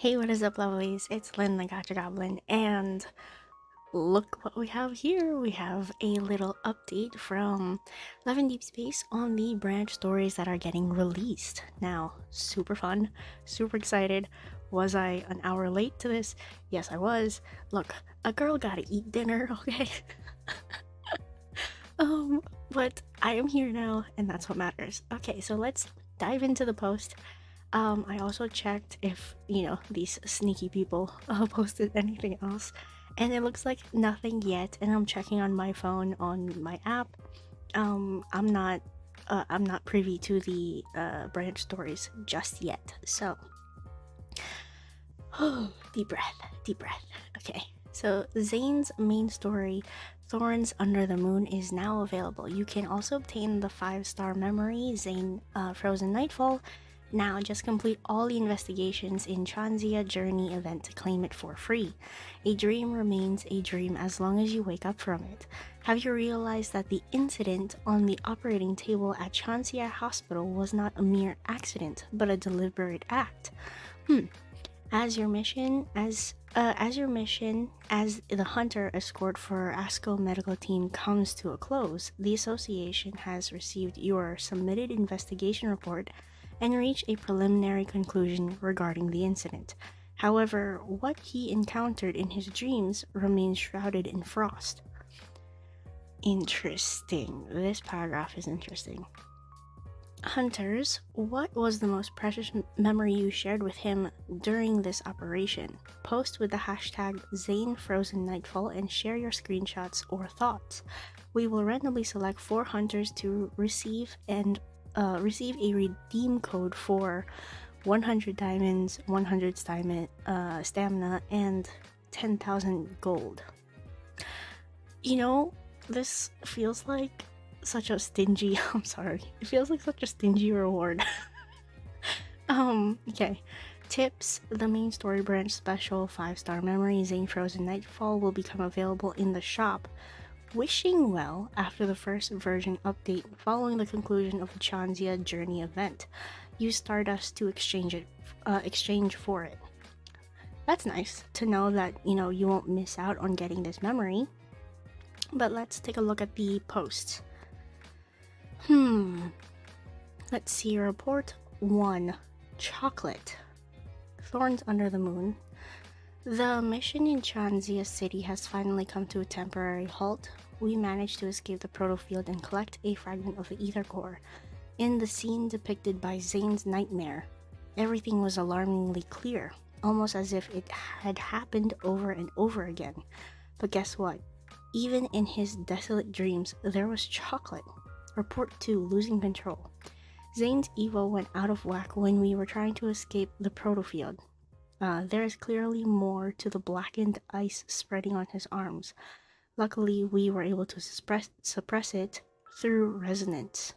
Hey, what is up, lovelies? It's Lynn the Gacha Goblin, and look what we have here. We have a little update from Love and Deepspace on the branch stories that are getting released. Now, super fun, super excited. Was I an hour late to this? Yes, I was. Look, a girl gotta eat dinner, okay? um, but I am here now, and that's what matters. Okay, so let's dive into the post. I also checked if, these sneaky people posted anything else, and it looks like nothing yet. And I'm checking on my phone on my app. I'm not privy to the branch stories just yet. So, deep breath, deep breath. Okay, so Zayne's main story, Thorns Under the Moon, is now available. You can also obtain the 5-star memory, Zayne Frozen Nightfall. Now, just complete all the investigations in Chanzia Journey event to claim it for free. A dream remains a dream as long as you wake up from it. Have you realized that the incident on the operating table at Chanzia Hospital was not a mere accident, but a deliberate act? As your mission, as the hunter escort for ASCO medical team comes to a close, the association has received your submitted investigation report and reached a preliminary conclusion regarding the incident. However, what he encountered in his dreams remains shrouded in frost. Interesting. This paragraph is interesting. Hunters, what was the most precious memory you shared with him during this operation? Post with the hashtag ZayneFrozenNightfall and share your screenshots or thoughts. We will randomly select 4 hunters to receive a redeem code for 100 diamonds, 100 stamina, and 10,000 gold. This feels like such a stingy it feels like such a stingy reward. Okay. Tips: the main story branch special 5-star memory Zayne Frozen Nightfall will become available in the shop. Wishing well after the first version update following the conclusion of the Chanzia Journey event. Use Stardust to exchange for it. That's nice to know that, you won't miss out on getting this memory. But let's take a look at the posts. Let's see. Report 1. Chocolate. Thorns Under the Moon. The mission in Chanzia City has finally come to a temporary halt. We managed to escape the protofield and collect a fragment of the ether core. In the scene depicted by Zayne's nightmare, everything was alarmingly clear, almost as if it had happened over and over again. But guess what? Even in his desolate dreams, there was chocolate. Report 2. Losing control. Zayne's Evo went out of whack when we were trying to escape the protofield. There is clearly more to the blackened ice spreading on his arms. Luckily, we were able to suppress it through resonance.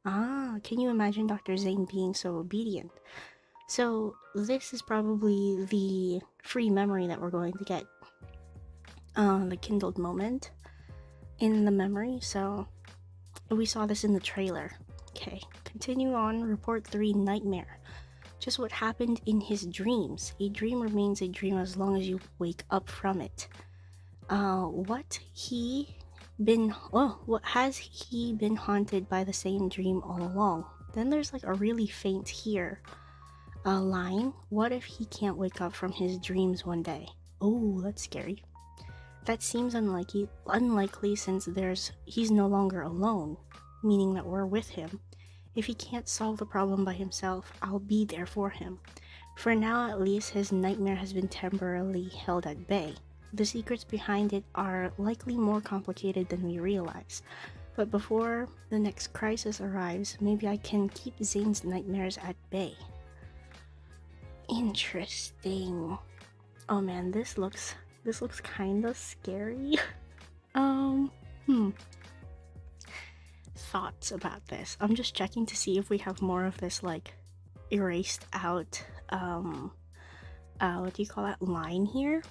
Can you imagine Dr. Zayne being so obedient? So this is probably the free memory that we're going to get. The kindled moment in the memory. So we saw this in the trailer. Okay, continue on. Report 3. Nightmare. Just what happened in his dreams. A dream remains a dream as long as you wake up from it. What has he been haunted by the same dream all along? Then there's like a really faint here line. What if he can't wake up from his dreams one day? Oh, that's scary. That seems unlikely since he's no longer alone, meaning that we're with him. If he can't solve the problem by himself, I'll be there for him. For now, at least, his nightmare has been temporarily held at bay. The secrets behind it are likely more complicated than we realize. But before the next crisis arrives, maybe I can keep Zayne's nightmares at bay. Interesting. Oh man, this looks kinda scary. Thoughts about this. I'm just checking to see if we have more of this like erased out what do you call that, line here.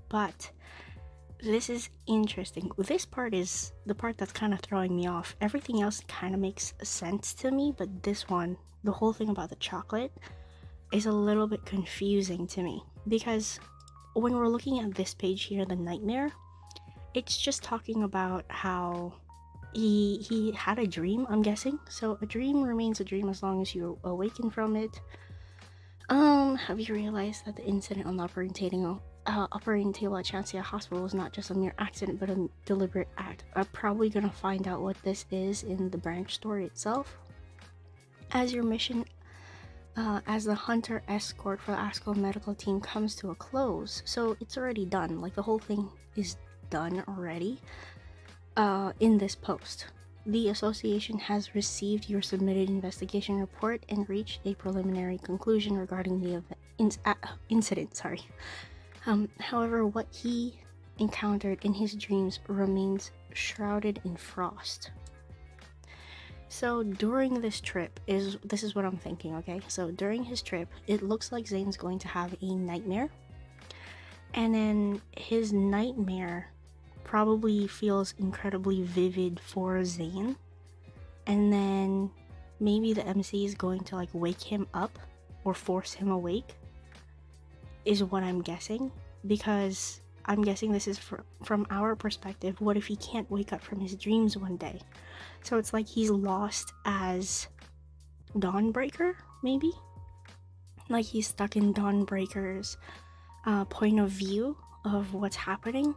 But this is interesting. This part is the part that's kind of throwing me off. Everything else kind of makes sense to me, but this one, the whole thing about the chocolate, is a little bit confusing to me, because when we're looking at this page here, the nightmare, it's just talking about how he had a dream, I'm guessing. So a dream remains a dream as long as you awaken from it. Have you realized that the incident on the operating table at Chancia Hospital was not just a mere accident but a deliberate act? I'm probably gonna find out what this is in the branch story itself. As your mission as the hunter escort for the ASCO medical team comes to a close, so it's already done, like the whole thing is done already. In this post, the association has received your submitted investigation report and reached a preliminary conclusion regarding the incident. However, what he encountered in his dreams remains shrouded in frost. So during this trip, this is what I'm thinking, okay? So during his trip, it looks like Zayne's going to have a nightmare, and then his nightmare probably feels incredibly vivid for Zayne, and then maybe the MC is going to like wake him up or force him awake, is what I'm guessing, because I'm guessing this is from our perspective. What if he can't wake up from his dreams one day? So it's like he's lost as Dawnbreaker, maybe? Like he's stuck in Dawnbreaker's point of view of what's happening.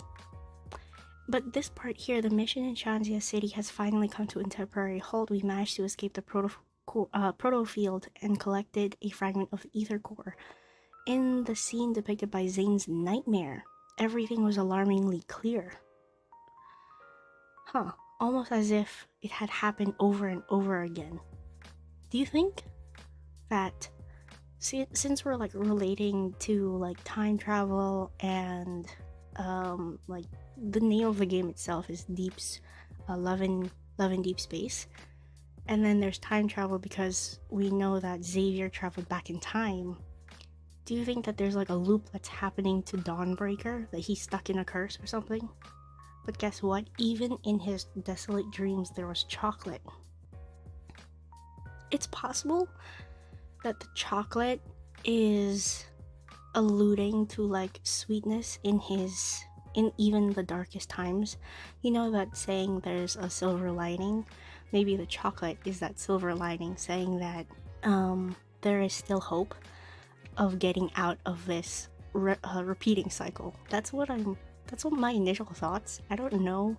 But this part here, the mission in Chancia City has finally come to a temporary halt. We managed to escape the proto field and collected a fragment of the ether core. In the scene depicted by Zayne's nightmare, everything was alarmingly clear. Huh. Almost as if it had happened over and over again. Do you think that, since we're like relating to like time travel and like the name of the game itself is Love in Deepspace, and then there's time travel because we know that Xavier traveled back in time, do you think that there's like a loop that's happening to Dawnbreaker, that he's stuck in a curse or something? But guess what? Even in his desolate dreams, there was chocolate. It's possible that the chocolate is alluding to like sweetness in even the darkest times. You know that saying, there's a silver lining? Maybe the chocolate is that silver lining, saying that there is still hope of getting out of this repeating cycle. That's what my initial thoughts. I don't know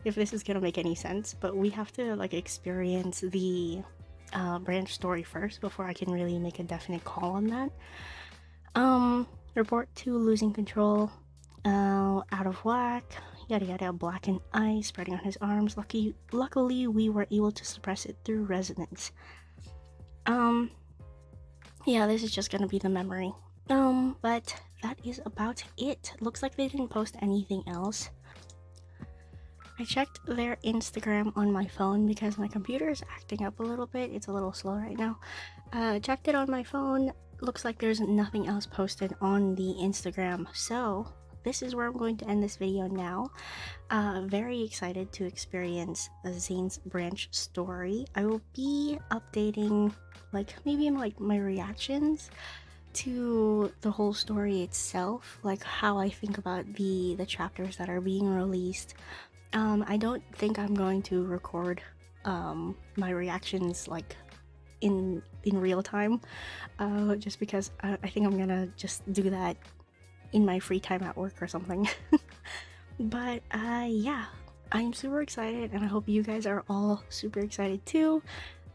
if this is gonna make any sense, but we have to like experience the branch story first before I can really make a definite call on that. Report 2, losing control, out of whack, yada yada, blackened ice spreading on his arms. Luckily we were able to suppress it through resonance. Yeah, this is just gonna be the memory. But that is about it. Looks like they didn't post anything else. I checked their Instagram on my phone because my computer is acting up a little bit. It's a little slow right now. Checked it on my phone. Looks like there's nothing else posted on the Instagram. So this is where I'm going to end this video now. Very excited to experience Zayne's branch story. I will be updating maybe in my reactions to the whole story itself, like how I think about the chapters that are being released. I don't think I'm going to record my reactions like in real time, just because I think I'm gonna just do that in my free time at work or something. But yeah, I'm super excited and I hope you guys are all super excited too.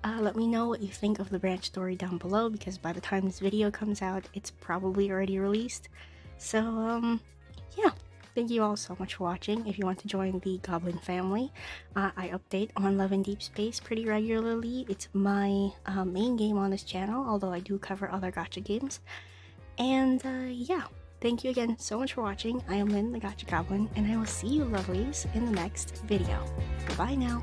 Let me know what you think of the branch story down below, because by the time this video comes out, it's probably already released. So yeah, thank you all so much for watching. If you want to join the Goblin family, I update on Love in Deepspace pretty regularly. It's my main game on this channel, although I do cover other gacha games. And yeah, thank you again so much for watching. I am Lynn, the Gacha Goblin, and I will see you lovelies in the next video. Bye now.